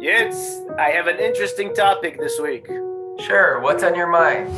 Yitz, I have an interesting topic this week. Sure, what's on your mind?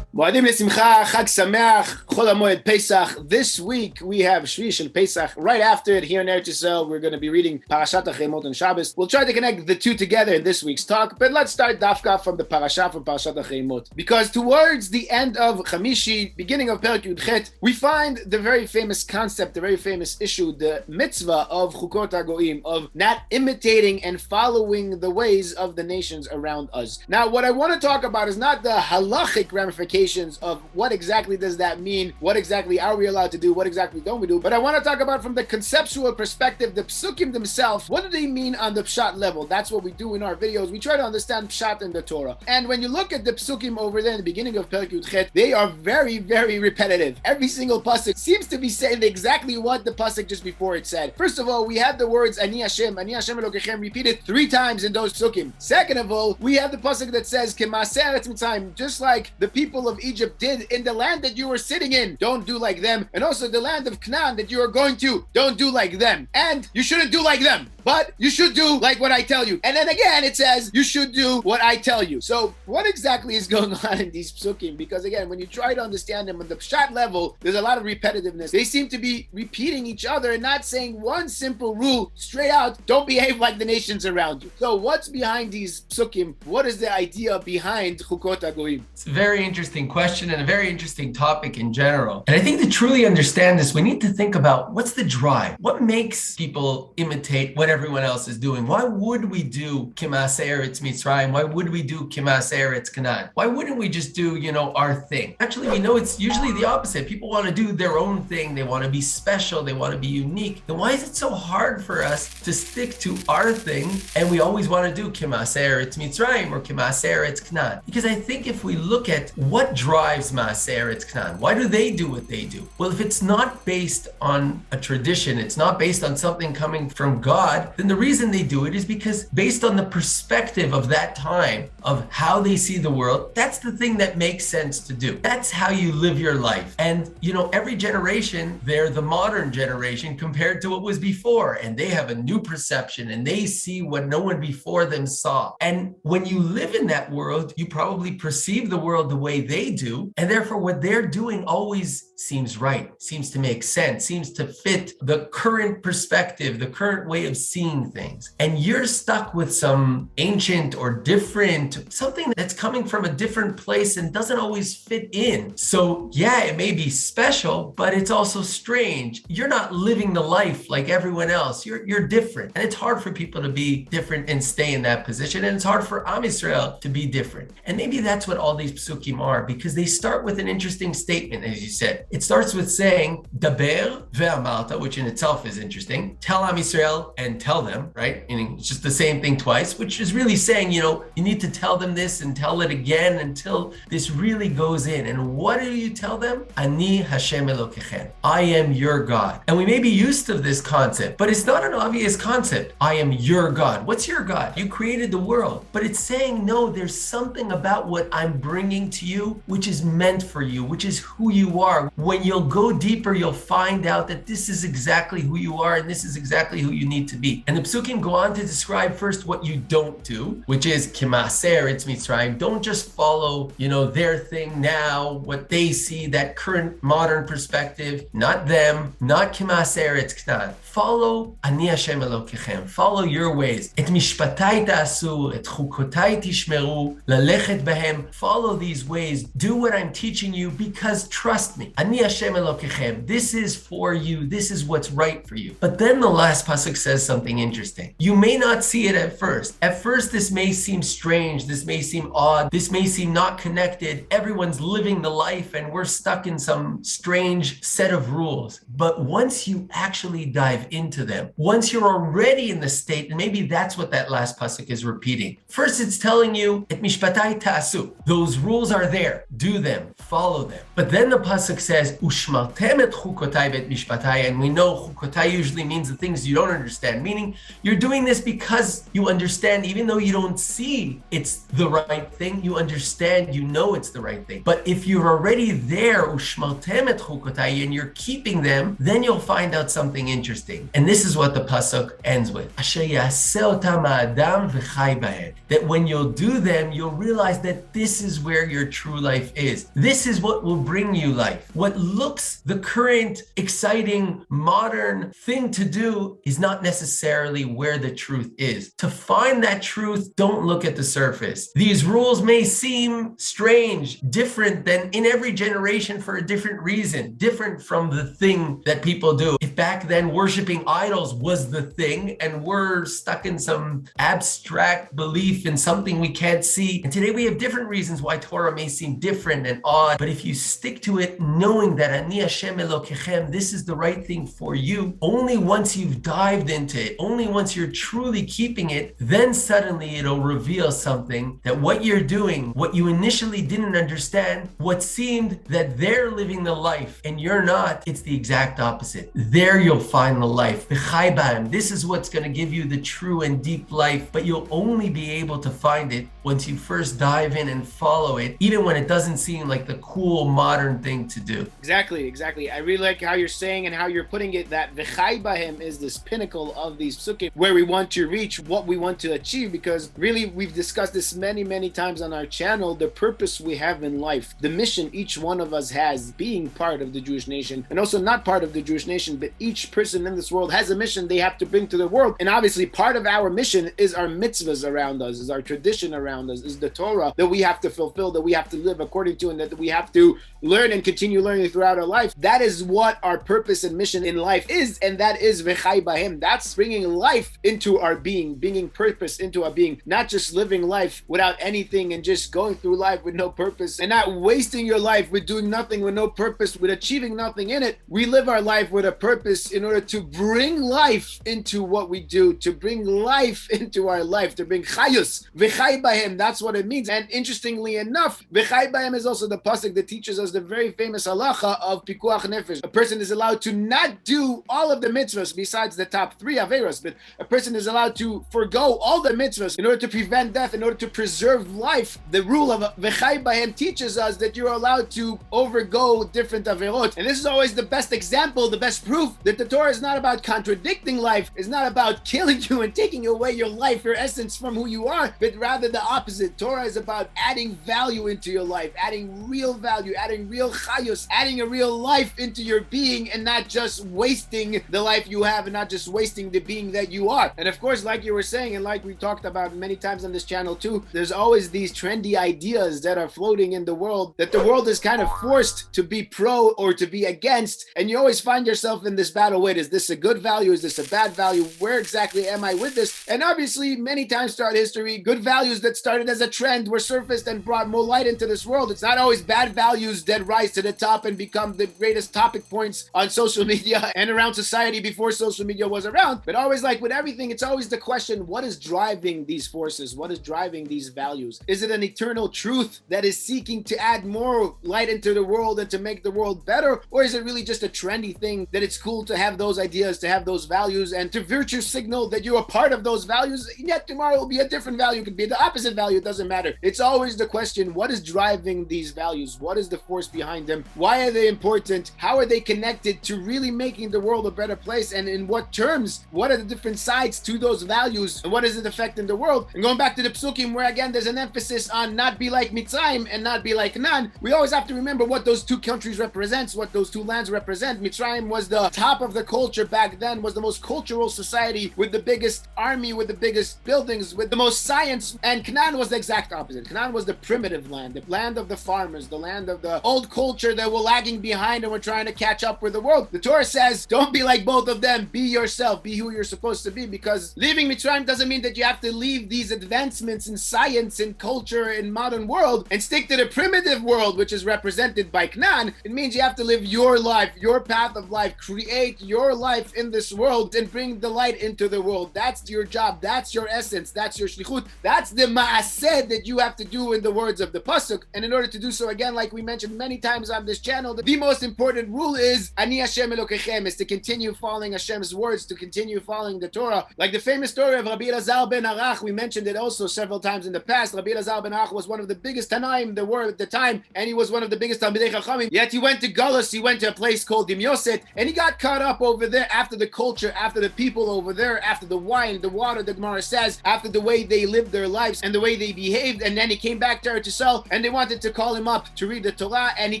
מועדים לשמחה, חג שמח, חול המועד Pesach. This week we have Shvii Shel Pesach. Right after it, here in Eretz Yisrael, we're going to be reading Parashat Acharei Mot and Shabbos. We'll try to connect the two together in this week's talk, but let's start dafka from the Parasha from Parashat Acharei Mot. Because towards the end of Chamishi, beginning of Perek Yudchet, we find the very famous concept, the very famous issue, the mitzvah of Chukot aggoyim, of not imitating and following the ways of the nations around us. Now, what I want to talk about is not the halachic ramifications of what exactly does that mean, what exactly are we allowed to do, what exactly don't we do, but I want to talk about from the conceptual perspective, the Psukim themselves. What do they mean on the Pshat level? That's what we do in our videos. We try to understand Pshat in the Torah. And when you look at the Psukim over there in the beginning of Perek Yudchet, they are very, very repetitive. Every single pasuk seems to be saying exactly what the pasuk just before it said. First of all, we have the words Ani Hashem Elokechem repeated 3 times in those Psukim. Second of all, we have the pasuk that says K'maaseh Eretz Mitzrayim, just like the people of Egypt did in the land that you were sitting in, don't do like them. And also the land of Canaan that you are going to, don't do like them. And you shouldn't do like them, but you should do like what I tell you. And then again, it says you should do what I tell you. So what exactly is going on in these psukim? Because again, when you try to understand them on the pshat level, there's a lot of repetitiveness. They seem to be repeating each other and not saying one simple rule straight out, don't behave like the nations around you. So what's behind these psukim? What is the idea behind chukot aggoyim? It's a very interesting question and a very interesting topic in general. And I think to truly understand this, we need to think about what's the drive? What makes people imitate what everyone else is doing? Why would we do K'maaseh Eretz Mitzrayim? Why would we do K'maaseh Eretz Canaan? Why wouldn't we just do, our thing? Actually, we know it's usually the opposite. People want to do their own thing. They want to be special. They want to be unique. Then why is it so hard for us to stick to our thing and we always want to do K'maaseh Eretz Mitzrayim or K'maaseh Eretz Canaan? Because I think if we look at what drives Maaseh Eretz Canaan, why do they do what they do? Well, if it's not based on a tradition, it's not based on something coming from God, then the reason they do it is because based on the perspective of that time, of how they see the world, that's the thing that makes sense to do. That's how you live your life. And, every generation, they're the modern generation compared to what was before. And they have a new perception and they see what no one before them saw. And when you live in that world, you probably perceive the world the way they do. And therefore, what they're doing always seems right, seems to make sense, seems to fit the current perspective, the current way of seeing things. And you're stuck with some ancient or different, something that's coming from a different place and doesn't always fit in. So yeah, it may be special, but it's also strange. You're not living the life like everyone else. You're different. And it's hard for people to be different and stay in that position. And it's hard for Am Yisrael to be different. And maybe that's what all these psukim are, because they start with an interesting statement, as you said. It starts with saying, Daber ve'amarta, which in itself is interesting. Tell Am Yisrael and tell them, right? Meaning it's just the same thing twice, which is really saying, you need to tell them this and tell it again until this really goes in. And what do you tell them? Ani Hashem Elokechem. I am your God. And we may be used to this concept, but it's not an obvious concept. I am your God. What's your God? You created the world. But it's saying, no, there's something about what I'm bringing to you, which is meant for you, which is who you are. When you'll go deeper, you'll find out that this is exactly who you are and this is exactly who you need to be. And the Psukim go on to describe first what you don't do, which is K'maaseh Eretz Mitzrayim. Don't just follow, their thing now, what they see, that current modern perspective, not them, not K'maaseh Eretz Canaan. Follow Ani Hashem Elokechem. Follow your ways. Et mishpatai ta'asu, et chukotai tishmeru, lalechet behem. Follow these ways. Do what I'm teaching you because trust me. Ani Hashem Elokechem. This is for you. This is what's right for you. But then the last pasuk says something interesting. You may not see it at first. At first, this may seem strange. This may seem odd. This may seem not connected. Everyone's living the life and we're stuck in some strange set of rules. But once you actually dive into them, once you're already in the state, and maybe that's what that last pasuk is repeating. First, it's telling you, et mishpatai ta'asu. Those rules are there. there. Do them, follow them. But then the pasuk says, "Ushmartem et chukotai v'et mishpatai," and we know chukotai usually means the things you don't understand, meaning you're doing this because you understand, even though you don't see it's the right thing, you understand, you know it's the right thing. But if you're already there, ushmartem et chukotai, and you're keeping them, then you'll find out something interesting. And this is what the pasuk ends with. Asher yaseh otam ha'adam v'chai bahem. That when you'll do them, you'll realize that this is where your true life is. This is what will bring you life. What looks the current, exciting, modern thing to do is not necessarily where the truth is. To find that truth, don't look at the surface. These rules may seem strange, different than in every generation for a different reason, different from the thing that people do. If back then worshiping idols was the thing and we're stuck in some abstract belief in something we can't see, and today we have different reasons why Torah may seem different and odd, but if you stick to it knowing that Ani Hashem Elokechem, this is the right thing for you, only once you've dived into it, only once you're truly keeping it, then suddenly it'll reveal something that what you're doing, what you initially didn't understand, what seemed that they're living the life and you're not, it's the exact opposite. There you'll find the life. This is what's going to give you the true and deep life, but you'll only be able to find it once you first dive in and follow it, even when it doesn't seem like the cool modern thing to do. Exactly. I really like how you're saying and how you're putting it, that v'chai bahem is this pinnacle of these psukim where we want to reach, what we want to achieve, because really we've discussed this many times on our channel, the purpose we have in life, the mission each one of us has, being part of the Jewish nation and also not part of the Jewish nation, but each person in this world has a mission they have to bring to the world. And obviously part of our mission is our mitzvahs around us, is our tradition around us, is the Torah that we have to fulfill, that we have to live according to, and that we have to learn and continue learning throughout our life. That is what our purpose and mission in life is, and that is v'chai bahem. That's bringing life into our being, bringing purpose into our being, not just living life without anything and just going through life with no purpose, and not wasting your life with doing nothing with no purpose, with achieving nothing in it. We live our life with a purpose in order to bring life into what we do, to bring life into our life, to bring chayus, v'chai bahem. That's what it means. And interestingly enough, v'chai bahem is also the pasuk that teaches us the very famous halacha of pikuach nefesh. A person is allowed to not do all of the mitzvahs besides the top 3 averos, but a person is allowed to forgo all the mitzvahs in order to prevent death, in order to preserve life. The rule of v'chai bahem teaches us that you're allowed to overgo different averot. And this is always the best example, the best proof that the Torah is not about contradicting life, it's not about killing you and taking away your life, your essence from who you are, but rather the opposite. Torah is about adding value into your life, adding real value, adding real chayos, adding a real life into your being, and not just wasting the life you have and not just wasting the being that you are. And of course, like you were saying, and like we talked about many times on this channel too, there's always these trendy ideas that are floating in the world, that the world is kind of forced to be pro or to be against, and you always find yourself in this battle. Wait, is this a good value? Is this a bad value? Where exactly am I with this? And obviously, many times throughout history, good values that started as a trend were surfaced and brought more light into this world. It's not always bad values that rise to the top and become the greatest topic points on social media and around society before social media was around. But always, like with everything, it's always the question, what is driving these forces? What is driving these values? Is it an eternal truth that is seeking to add more light into the world and to make the world better? Or is it really just a trendy thing that it's cool to have those ideas, to have those values, and to virtue signal that you're a part of those values, and yet tomorrow it will be a different value, it could be the opposite value, it doesn't matter. It's always the question, what is driving these values? What is the force behind them? Why are they important? How are they connected to really making the world a better place? And in what terms? What are the different sides to those values? And what is it affect in the world? And going back to the Psukim, where again there's an emphasis on not be like Mitzrayim and not be like Canaan, we always have to remember what those two countries represent, what those two lands represent. Mitzrayim was the top of the culture back then, was the most cultural society with the biggest army, with the biggest buildings, with the most science, and Canaan was the exact opposite. Canaan was the primitive land, the land of the farmers, the land of the old culture that were lagging behind and were trying to catch up with the world. The Torah says, don't be like both of them, be yourself, be who you're supposed to be, because leaving Mitzrayim doesn't mean that you have to leave these advancements in science and culture in modern world and stick to the primitive world, which is represented by Canaan. It means you have to live your life, your path of life, create your life in this world and bring the light into the world. That's your job, that's your essence, that's your shlichut, that's the ma'aseh that you have to do in the words of the pasuk. And in order to do so, again, like we mentioned many times on this channel, the most important rule is Ani Hashem Elokechem, is to continue following Hashem's words, to continue following the Torah. Like the famous story of Rabbi Elazar ben Arach, we mentioned it also several times in the past. Rabbi Elazar ben Arach was one of the biggest Tanaim there were at the time, and he was one of the biggest Talmidei Chachamim. Yet he went to Galus, he went to a place called Dimyoset, and he got caught up over there after the culture, after the people over there, after the wine, the water, the Gemara says, after the way they lived their lives and the way they behaved. And then he came back to Eretz Yisrael, and they wanted to call him up to read the Torah, and he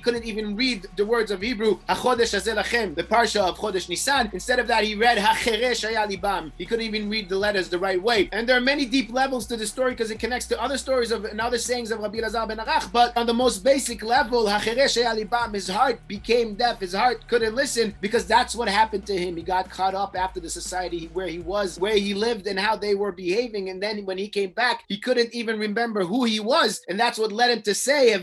couldn't even read the words of Hebrew, HaChodesh Hazeh Lachem, the Parsha of Chodesh Nisan. Instead of that, he read HaCheresh Haya Libam. He couldn't even read the letters the right way. And there are many deep levels to the story because it connects to other stories of and other sayings of Rabbi Elazar ben Arach. But on the most basic level, HaCheresh Haya Libam, his heart became deaf. His heart couldn't listen because that's what happened to him. He got caught up after the society where he was, where he lived, and how they were behaving. And then when he came back, he couldn't even remember who he was. And that's what led him to say,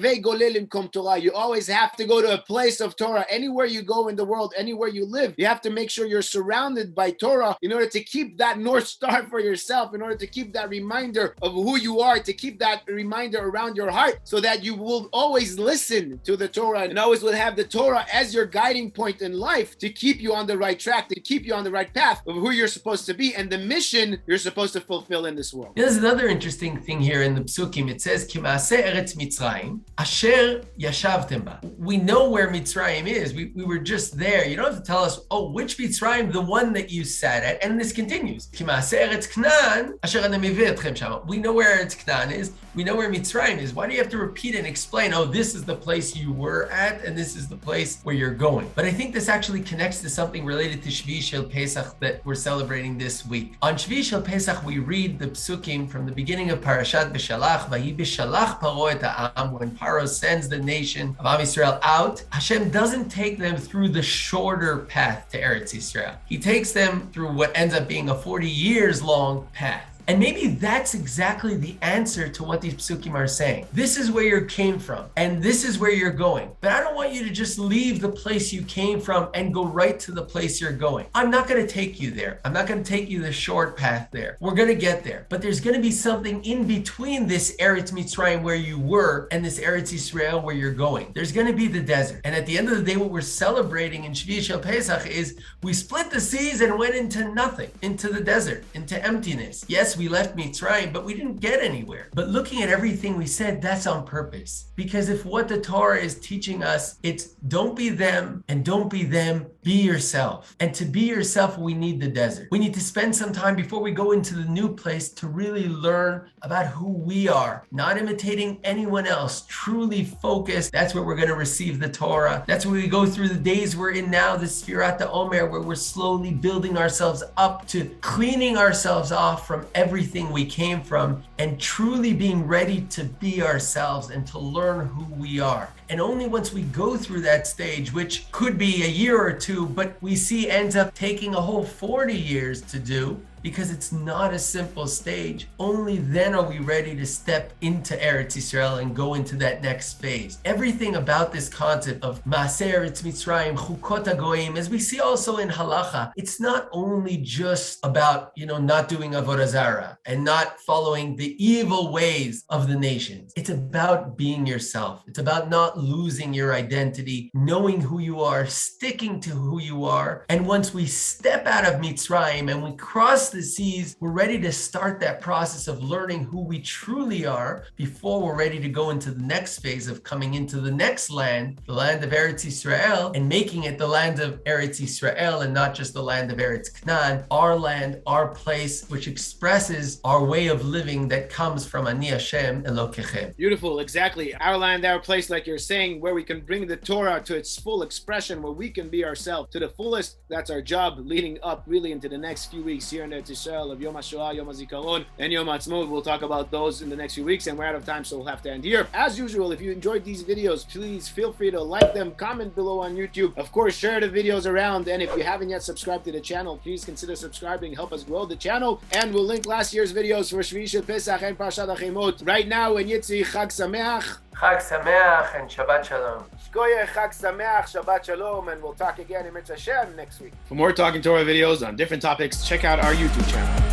Torah. You always have to go to a place of Torah. Anywhere you go in the world, anywhere you live, you have to make sure you're surrounded by Torah in order to keep that North Star for yourself, in order to keep that reminder of who you are, to keep that reminder around your heart so that you will always listen to the Torah and always will have the Torah as your guiding point in life to keep you on the right track, to keep you on the right path of who you're supposed to be and the mission you're supposed to fulfill in this world. There's another interesting thing here in the Psukim. It says, Ki Maaseh Eretz Mitzrayim, Asher Yashavtem Ba. We know where Mitzrayim is. We were just there. You don't have to tell us, oh, which Mitzrayim, the one that you sat at. And this continues. Ki Maaseh Eretz Knan, Asher Ani Meveh Etchem Shama. We know where Eretz Knan is. We know where Mitzrayim is. Why do you have to repeat and explain, oh, this is the place you were at and this is the place where you're going? But I think this actually connects to something related to Shvii Shel Pesach that we're celebrating this week. On Shvii Shel Pesach, we read the Psukim from the beginning of Parashat B'Shalach, Vayi B'Shalach Paro et ha'am, when Paro sends the nation of Am Yisrael out. Hashem doesn't take them through the shorter path to Eretz Yisrael. He takes them through what ends up being a 40 years long path. And maybe that's exactly the answer to what these Psukim are saying. This is where you came from, and this is where you're going. But I don't want you to just leave the place you came from and go right to the place you're going. I'm not going to take you there. I'm not going to take you the short path there. We're going to get there. But there's going to be something in between this Eretz Mitzrayim where you were and this Eretz Yisrael where you're going. There's going to be the desert. And at the end of the day, what we're celebrating in Shvii Shel Pesach is we split the seas and went into nothing, into the desert, into emptiness. Yes, we left Mitzrayim, but we didn't get anywhere. But looking at everything we said, that's on purpose. Because if what the Torah is teaching us, it's don't be them and don't be them, be yourself. And to be yourself, we need the desert. We need to spend some time before we go into the new place to really learn about who we are, not imitating anyone else, truly focused. That's where we're going to receive the Torah. That's where we go through the days we're in now, the Sfirat HaOmer, where we're slowly building ourselves up to cleaning ourselves off from everything we came from and truly being ready to be ourselves and to learn who we are. And only once we go through that stage, which could be a year or two, but we see ends up taking a whole 40 years to do, because it's not a simple stage. Only then are we ready to step into Eretz Yisrael and go into that next phase. Everything about this concept of Maaseh Eretz Mitzrayim, Chukot Hagoyim, as we see also in Halacha, it's not only just about, not doing Avodah Zarah and not following the evil ways of the nations. It's about being yourself. It's about not losing your identity, knowing who you are, sticking to who you are. And once we step out of Mitzrayim and we cross the seas, we're ready to start that process of learning who we truly are before we're ready to go into the next phase of coming into the next land, the land of Eretz Yisrael, and making it the land of Eretz Yisrael and not just the land of Eretz Knan, our land, our place, which expresses our way of living that comes from Ani Hashem Elokechem. Beautiful, exactly. Our land, our place, like you're saying, where we can bring the Torah to its full expression, where we can be ourselves to the fullest. That's our job leading up really into the next few weeks here in Eretz Yisrael of Yom HaShoah, Yom HaZikaron, and Yom HaAtzmaut. We'll talk about those in the next few weeks, and we're out of time, so we'll have to end here. As usual, if you enjoyed these videos, please feel free to like them, comment below on YouTube. Of course, share the videos around, and if you haven't yet subscribed to the channel, please consider subscribing, help us grow the channel, and we'll link last year's videos for Shvii Shel Pesach and Parashat Acharei Mot. Right now, in Yitzi, Chag Sameach. Chag Sameach and Shabbat Shalom. Shkoyeh, Chag Sameach, Shabbat Shalom, and we'll talk again in Mitzvah Hashem next week. For more Talking Torah videos on different topics, check out our YouTube channel.